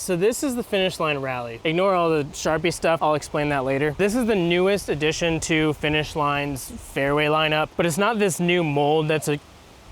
So this is the Finish Line Rally. Ignore all the Sharpie stuff, I'll explain that later. This is the newest addition to Finish Line's fairway lineup, but it's not this new mold that's a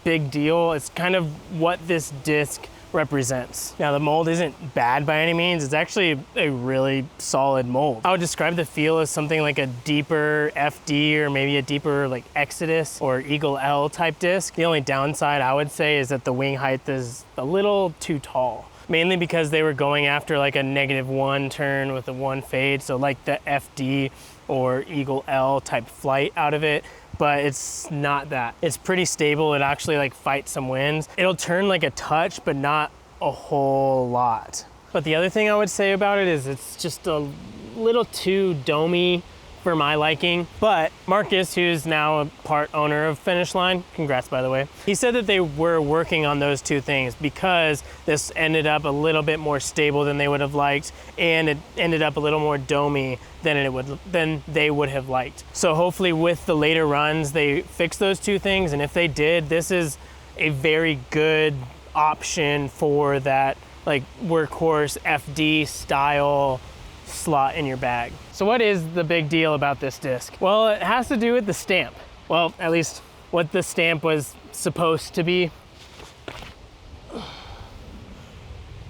big deal. It's kind of what this disc represents. Now the mold isn't bad by any means, it's actually a really solid mold. I would describe the feel as something like a deeper FD or maybe a deeper like Exodus or Eagle L type disc. The only downside I would say is that the wing height is a little too tall. Mainly because they were going after like a -1 turn with a 1 fade, so like the FD or Eagle L type flight out of it, but it's not that. It's pretty stable. It actually like fights some winds. It'll turn like a touch, but not a whole lot. But the other thing I would say about it is it's just a little too domey for my liking. But Marcus, who's now a part owner of Finish Line, congrats by the way, he said that they were working on those two things because this ended up a little bit more stable than they would have liked, and it ended up a little more domey than they would have liked. So hopefully with the later runs, they fix those two things, and if they did, this is a very good option for that like workhorse FD style slot in your bag. So what is the big deal about this disc? Well, it has to do with the stamp. Well, at least what the stamp was supposed to be.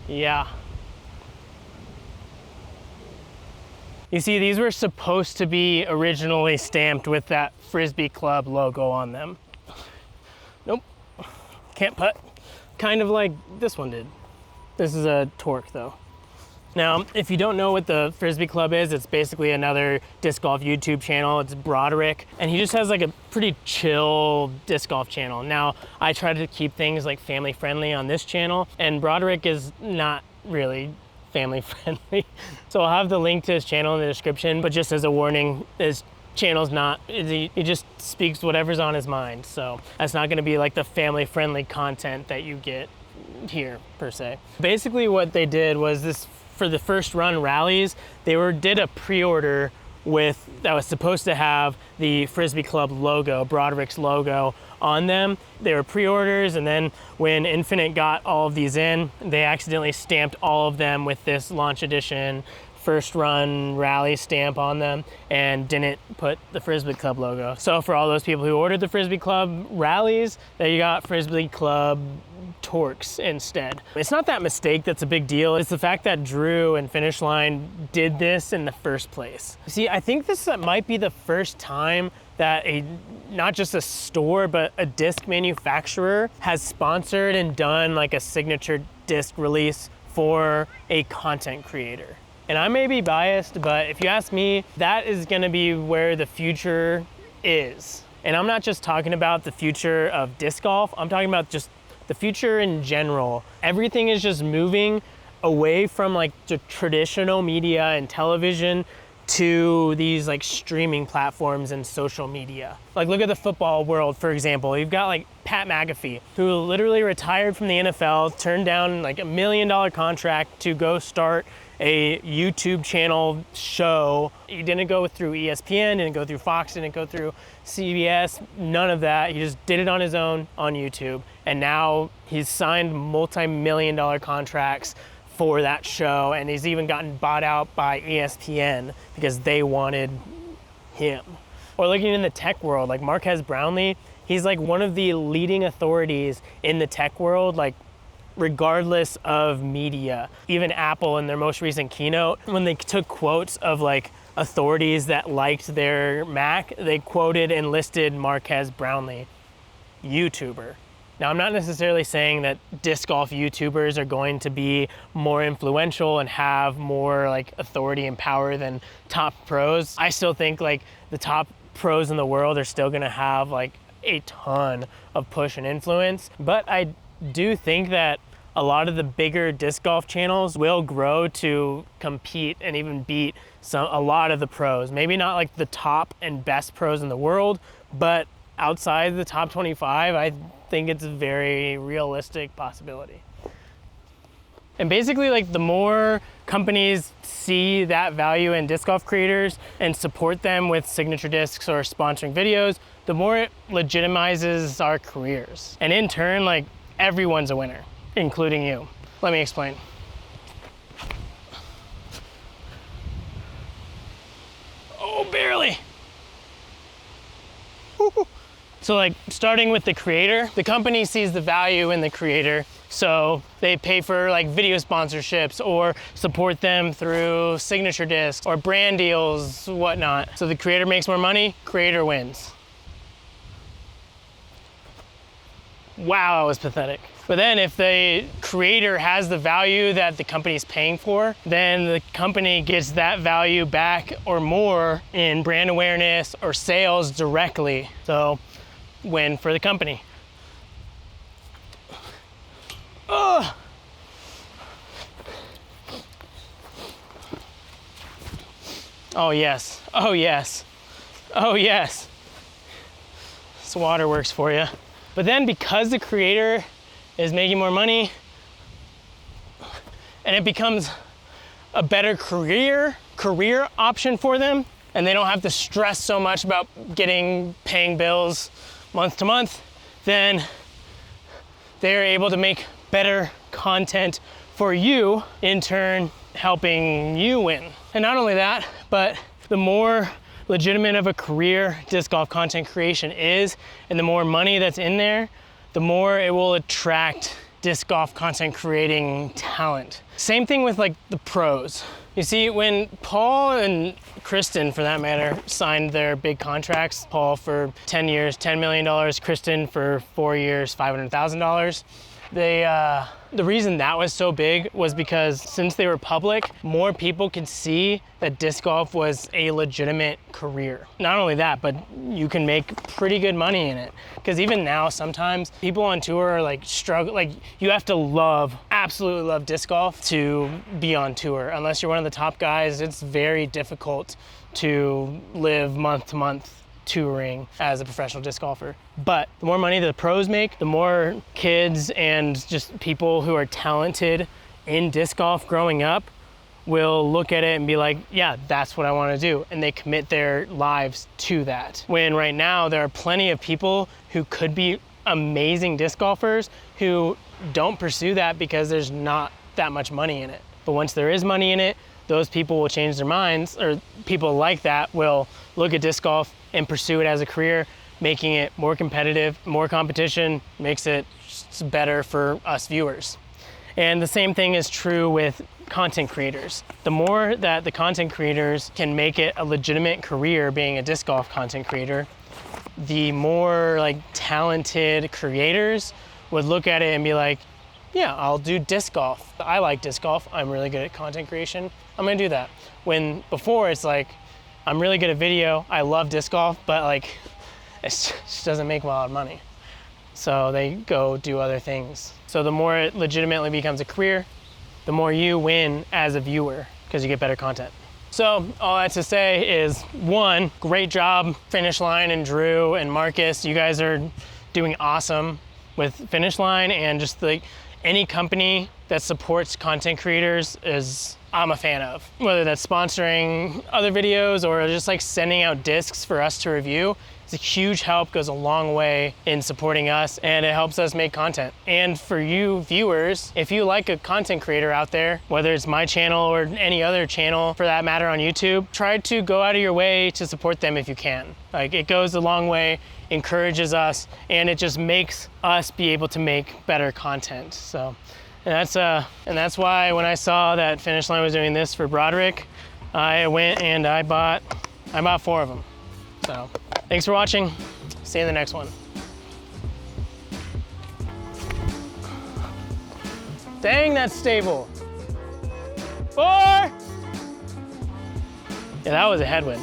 Yeah. You see, these were supposed to be originally stamped with that Frisbee Club logo on them. Nope, can't putt. Kind of like this one did. This is a Torque though. Now, if you don't know what the Frisbee Club is, it's basically another disc golf YouTube channel. It's Broderic, and he just has like a pretty chill disc golf channel. Now, I try to keep things like family friendly on this channel, and Broderic is not really family friendly. So I'll have the link to his channel in the description, but just as a warning, his channel's not, he just speaks whatever's on his mind. So that's not gonna be like the family friendly content that you get here per se. Basically what they did was this, for the first run rallies, they did a pre-order that was supposed to have the Frisbee Club logo, Broderic's logo on them. They were pre-orders, and then when Infinite got all of these in, they accidentally stamped all of them with this launch edition first run rally stamp on them and didn't put the Frisbee Club logo. So for all those people who ordered the Frisbee Club rallies, there you got Frisbee Club Torques instead. It's not that mistake that's a big deal. It's the fact that Drew and Finish Line did this in the first place. See, I think this might be the first time that not just a store, but a disc manufacturer has sponsored and done like a signature disc release for a content creator. And I may be biased, but if you ask me, that is gonna be where the future is. And I'm not just talking about the future of disc golf, I'm talking about just the future in general. Everything is just moving away from like the traditional media and television to these like streaming platforms and social media. Like look at the football world, for example. You've got like Pat McAfee, who literally retired from the NFL, turned down like $1 million contract to go start a YouTube channel show. He didn't go through ESPN, didn't go through Fox, didn't go through CBS, none of that. He just did it on his own on YouTube. And now he's signed multi-million-dollar contracts for that show, and he's even gotten bought out by ESPN because they wanted him. Or looking in the tech world, like Marquez Brownlee, he's like one of the leading authorities in the tech world, like regardless of media. Even Apple in their most recent keynote, when they took quotes of like authorities that liked their Mac, they quoted and listed Marquez Brownlee, YouTuber. Now, I'm not necessarily saying that disc golf YouTubers are going to be more influential and have more like authority and power than top pros. I still think like the top pros in the world are still gonna have like a ton of push and influence, but I do think that a lot of the bigger disc golf channels will grow to compete and even beat a lot of the pros. Maybe not like the top and best pros in the world, but outside the top 25, I think it's a very realistic possibility. And basically, like the more companies see that value in disc golf creators and support them with signature discs or sponsoring videos, the more it legitimizes our careers. And in turn, like everyone's a winner, including you. Let me explain. barely. Woo-hoo. So like starting with the creator, the company sees the value in the creator. So they pay for like video sponsorships or support them through signature discs or brand deals, whatnot. So the creator makes more money, creator wins. Wow, that was pathetic. But then if the creator has the value that the company's paying for, then the company gets that value back or more in brand awareness or sales directly. So win for the company. Ugh. Oh yes, oh yes, oh yes. This water works for you. But then because the creator is making more money and it becomes a better career option for them, and they don't have to stress so much about paying bills month to month, then they're able to make better content for you, in turn helping you win. And not only that, but the more legitimate of a career disc golf content creation is, and the more money that's in there, the more it will attract disc golf content creating talent. Same thing with like the pros. You see, when Paul and Kristen, for that matter, signed their big contracts, Paul for 10 years, $10 million, Kristen for 4 years, $500,000, the reason that was so big was because since they were public, more people could see that disc golf was a legitimate career. Not only that, but you can make pretty good money in it. Because even now, sometimes people on tour are like struggle, like you have to absolutely love disc golf to be on tour. Unless you're one of the top guys, it's very difficult to live month to month touring as a professional disc golfer. But the more money the pros make, the more kids and just people who are talented in disc golf growing up will look at it and be like, yeah, that's what I want to do. And they commit their lives to that. When right now there are plenty of people who could be amazing disc golfers who don't pursue that because there's not that much money in it. But once there is money in it, those people will change their minds, or people like that will look at disc golf and pursue it as a career, making it more competitive. More competition makes it just better for us viewers. And the same thing is true with content creators. The more that the content creators can make it a legitimate career being a disc golf content creator, the more like talented creators would look at it and be like, yeah, I'll do disc golf. I like disc golf. I'm really good at content creation. I'm gonna do that. When before it's like, I'm really good at video. I love disc golf, but like, it just doesn't make a lot of money. So they go do other things. So the more it legitimately becomes a career, the more you win as a viewer because you get better content. So all that to say is, one, great job, Finish Line and Drew and Marcus. You guys are doing awesome with Finish Line, and just like any company that supports content creators I'm a fan of. Whether that's sponsoring other videos or just like sending out discs for us to review, it's a huge help, goes a long way in supporting us, and it helps us make content. And for you viewers, if you like a content creator out there, whether it's my channel or any other channel for that matter on YouTube, try to go out of your way to support them if you can. Like, it goes a long way, encourages us, and it just makes us be able to make better content. So, and that's why when I saw that Finish Line was doing this for Broderic, I went and I bought 4 of them. So, thanks for watching. See you in the next one. Dang, that's stable. 4! Yeah, that was a headwind.